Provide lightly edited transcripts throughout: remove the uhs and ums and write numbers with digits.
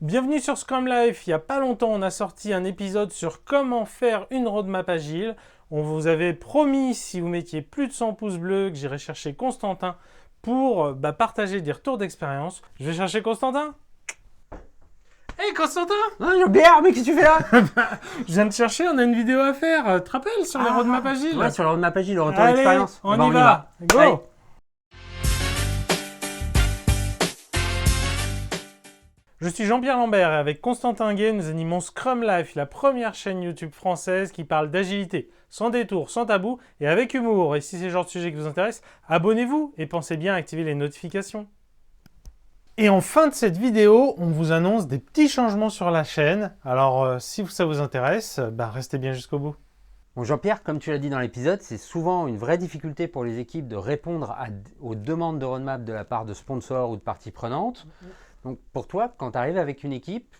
Bienvenue sur Scrum Life. Il n'y a pas longtemps, on a sorti un épisode sur comment faire une roadmap agile. On vous avait promis, si vous mettiez plus de 100 pouces bleus, que j'irais chercher Constantin pour partager des retours d'expérience. Je vais chercher Constantin. Hey Constantin! Ah, Jean-Pierre, mais qu'est-ce que tu fais là? Je viens de chercher, on a une vidéo à faire. Tu te rappelles sur les roadmaps agiles? Ouais, sur la roadmap agile, le retour Allez, d'expérience. on Eh ben, y va. Go! Allez. Je suis Jean-Pierre Lambert et avec Constantin Guay, nous animons Scrum Life, la première chaîne YouTube française qui parle d'agilité, sans détour, sans tabou et avec humour. Et si c'est le genre de sujet qui vous intéresse, abonnez-vous et pensez bien à activer les notifications. Et en fin de cette vidéo, on vous annonce des petits changements sur la chaîne. Alors si ça vous intéresse, restez bien jusqu'au bout. Bon, Jean-Pierre, comme tu l'as dit dans l'épisode, c'est souvent une vraie difficulté pour les équipes de répondre aux demandes de roadmap de la part de sponsors ou de parties prenantes. Donc pour toi, quand tu arrives avec une équipe,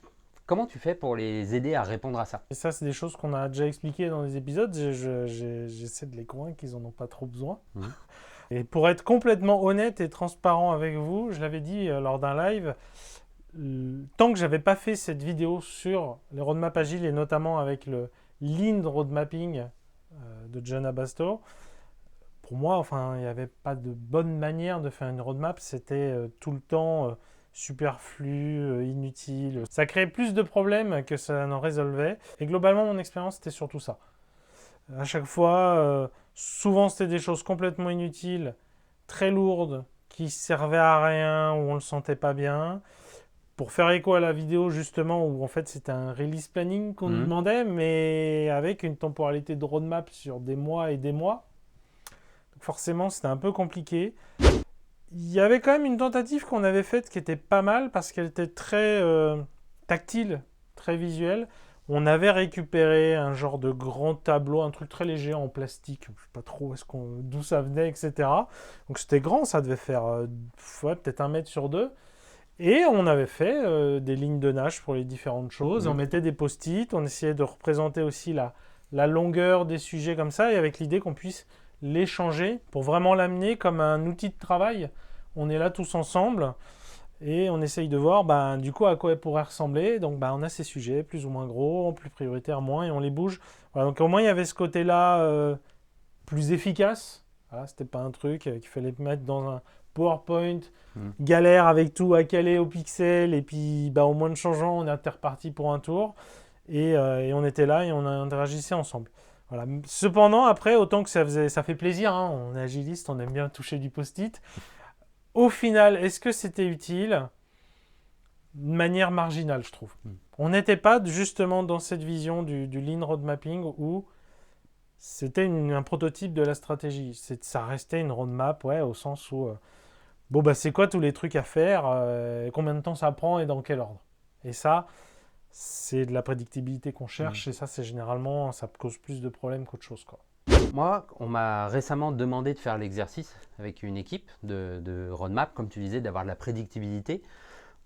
comment tu fais pour les aider à répondre à ça? Et ça, c'est des choses qu'on a déjà expliquées dans les épisodes. J'essaie de les convaincre qu'ils n'en ont pas trop besoin. Et pour être complètement honnête et transparent avec vous, je l'avais dit lors d'un live, tant que je n'avais pas fait cette vidéo sur les roadmaps agiles et notamment avec le Lean Roadmapping de John Abasto, pour moi, il n'y avait pas de bonne manière de faire une roadmap. C'était tout le temps superflu, inutile. Ça créait plus de problèmes que ça n'en résolvait. Et globalement, mon expérience, c'était surtout ça. À chaque fois, souvent, c'était des choses complètement inutiles, très lourdes, qui servaient à rien, où on ne le sentait pas bien. Pour faire écho à la vidéo, justement, où en fait, c'était un release planning qu'on nous demandait, mais avec une temporalité de roadmap sur des mois et des mois. Donc forcément, c'était un peu compliqué. Il y avait quand même une tentative qu'on avait faite qui était pas mal parce qu'elle était très tactile, très visuelle. On avait récupéré un genre de grand tableau, un truc très léger en plastique, je ne sais pas trop d'où ça venait, etc. Donc c'était grand, ça devait faire peut-être 1 mètre sur 2. Et on avait fait des lignes de nage pour les différentes choses. On mettait des post-it, on essayait de représenter aussi la longueur des sujets comme ça, et avec l'idée qu'on puisse l'échanger pour vraiment l'amener comme un outil de travail. On est là tous ensemble et on essaye de voir du coup à quoi elle pourrait ressembler. Donc on a ces sujets plus ou moins gros, plus prioritaires, moins, et on les bouge. Voilà, donc au moins il y avait ce côté-là plus efficace. Voilà, c'était pas un truc qu'il fallait mettre dans un PowerPoint, galère avec tout à caler au pixel, et puis au moins de changeant, on était reparti pour un tour. Et on était là et on interagissait ensemble. Voilà. Cependant, après, autant que ça fait plaisir, hein, on est agiliste, on aime bien toucher du post-it. Au final, est-ce que c'était utile? De manière marginale, je trouve. On n'était pas justement dans cette vision du Lean Roadmapping où c'était un prototype de la stratégie. Ça restait une roadmap, au sens où c'est quoi tous les trucs à faire, combien de temps ça prend et dans quel ordre. Et ça, c'est de la prédictibilité qu'on cherche, et ça, c'est généralement, ça cause plus de problèmes qu'autre chose, quoi. Moi, on m'a récemment demandé de faire l'exercice avec une équipe de roadmap, comme tu disais, d'avoir de la prédictibilité.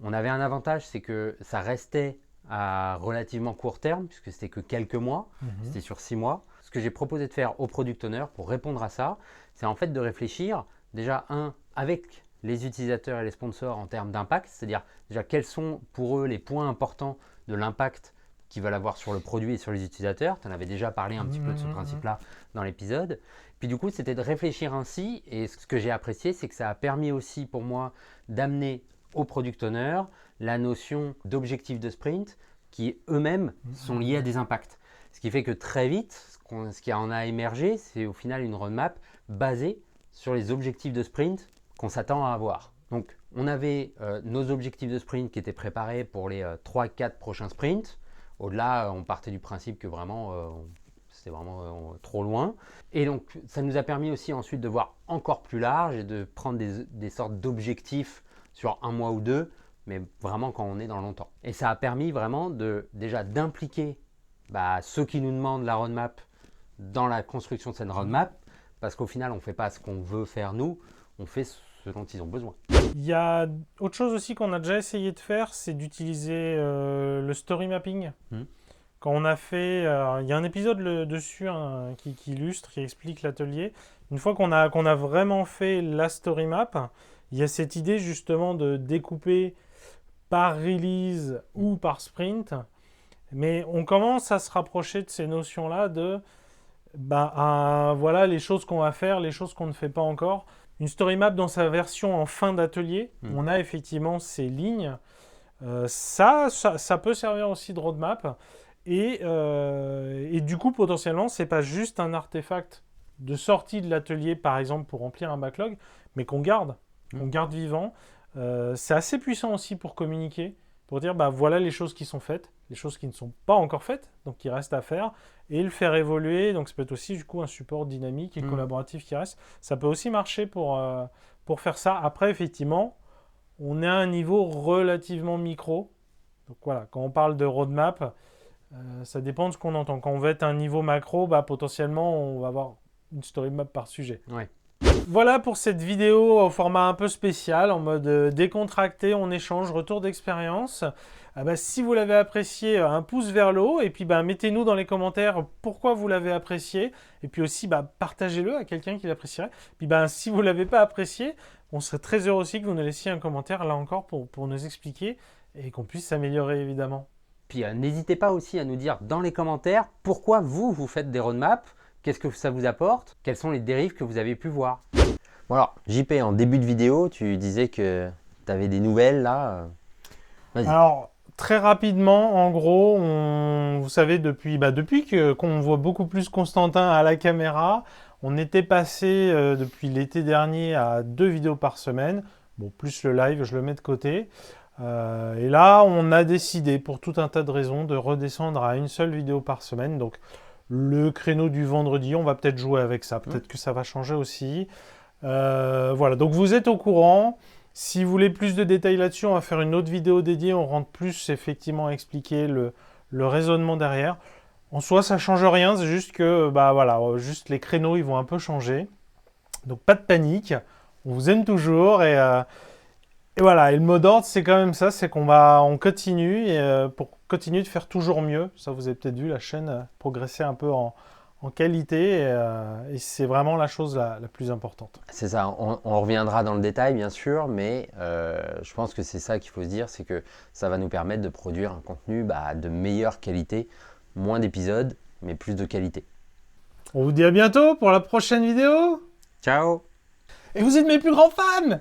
On avait un avantage, c'est que ça restait à relativement court terme, puisque c'était que quelques mois, c'était sur 6 mois. Ce que j'ai proposé de faire aux product owners pour répondre à ça, c'est en fait de réfléchir déjà, avec les utilisateurs et les sponsors en termes d'impact, c'est-à-dire déjà quels sont pour eux les points importants de l'impact qu'ils veulent avoir sur le produit et sur les utilisateurs. Tu en avais déjà parlé un petit peu de ce principe-là dans l'épisode. Puis du coup, c'était de réfléchir ainsi, et ce que j'ai apprécié, c'est que ça a permis aussi pour moi d'amener aux product owners la notion d'objectifs de sprint qui eux-mêmes sont liés à des impacts. Ce qui fait que très vite, ce qui en a émergé, c'est au final une roadmap basée sur les objectifs de sprint qu'on s'attend à avoir. Donc, on avait nos objectifs de sprint qui étaient préparés pour les 3-4 prochains sprints. Au-delà, on partait du principe que c'était vraiment trop loin. Et donc, ça nous a permis aussi ensuite de voir encore plus large et de prendre des sortes d'objectifs sur 1 mois ou 2, mais vraiment quand on est dans longtemps. Et ça a permis vraiment déjà d'impliquer ceux qui nous demandent la roadmap dans la construction de cette roadmap, parce qu'au final, on ne fait pas ce qu'on veut faire nous, on fait ce dont ils ont besoin. Il y a autre chose aussi qu'on a déjà essayé de faire, c'est d'utiliser le story mapping. Quand on a fait, il y a un épisode dessus qui illustre, qui explique l'atelier. Une fois qu'on a vraiment fait la story map, il y a cette idée justement de découper par release ou par sprint. Mais on commence à se rapprocher de ces notions-là de voilà les choses qu'on va faire, les choses qu'on ne fait pas encore. Une story map dans sa version en fin d'atelier, on a effectivement ces lignes. Ça peut servir aussi de roadmap. Et du coup, potentiellement, c'est pas juste un artefact de sortie de l'atelier, par exemple, pour remplir un backlog, mais qu'on garde vivant. C'est assez puissant aussi pour communiquer, pour dire voilà les choses qui sont faites, les choses qui ne sont pas encore faites, donc qui restent à faire, et le faire évoluer. Donc ça peut être aussi du coup un support dynamique et collaboratif qui reste. Ça peut aussi marcher pour faire ça. Après, effectivement, on est à un niveau relativement micro. Donc voilà, quand on parle de roadmap, ça dépend de ce qu'on entend. Quand on veut être à un niveau macro, potentiellement, on va avoir une story map par sujet. Ouais. Voilà pour cette vidéo au format un peu spécial, en mode décontracté, on échange, retour d'expérience. Si vous l'avez apprécié, un pouce vers le haut, et puis mettez-nous dans les commentaires pourquoi vous l'avez apprécié, et puis aussi partagez-le à quelqu'un qui l'apprécierait. Puis si vous ne l'avez pas apprécié, on serait très heureux aussi que vous nous laissiez un commentaire, là encore, pour nous expliquer, et qu'on puisse s'améliorer évidemment. Puis n'hésitez pas aussi à nous dire dans les commentaires pourquoi vous faites des roadmaps, qu'est-ce que ça vous apporte, quelles sont les dérives que vous avez pu voir. Bon alors, JP, en début de vidéo, tu disais que tu avais des nouvelles là. Vas-y. Alors, très rapidement, en gros, vous savez, depuis qu'on voit beaucoup plus Constantin à la caméra, on était passé depuis l'été dernier à 2 vidéos par semaine. Bon, plus le live, je le mets de côté. Et là, on a décidé, pour tout un tas de raisons, de redescendre à une seule vidéo par semaine. Donc, le créneau du vendredi, on va peut-être jouer avec ça. Peut-être que ça va changer aussi. Voilà, donc vous êtes au courant. Si vous voulez plus de détails là-dessus, on va faire une autre vidéo dédiée. On rentre plus effectivement à expliquer le raisonnement derrière. En soi, ça ne change rien. C'est juste que juste les créneaux, ils vont un peu changer. Donc, pas de panique. On vous aime toujours et voilà, et le mot d'ordre, c'est quand même ça, c'est on continue pour continuer de faire toujours mieux. Ça, vous avez peut-être vu la chaîne progresser un peu en qualité et c'est vraiment la chose la plus importante. C'est ça, on reviendra dans le détail bien sûr, mais je pense que c'est ça qu'il faut se dire, c'est que ça va nous permettre de produire un contenu de meilleure qualité, moins d'épisodes, mais plus de qualité. On vous dit à bientôt pour la prochaine vidéo. Ciao! Et vous êtes mes plus grands fans!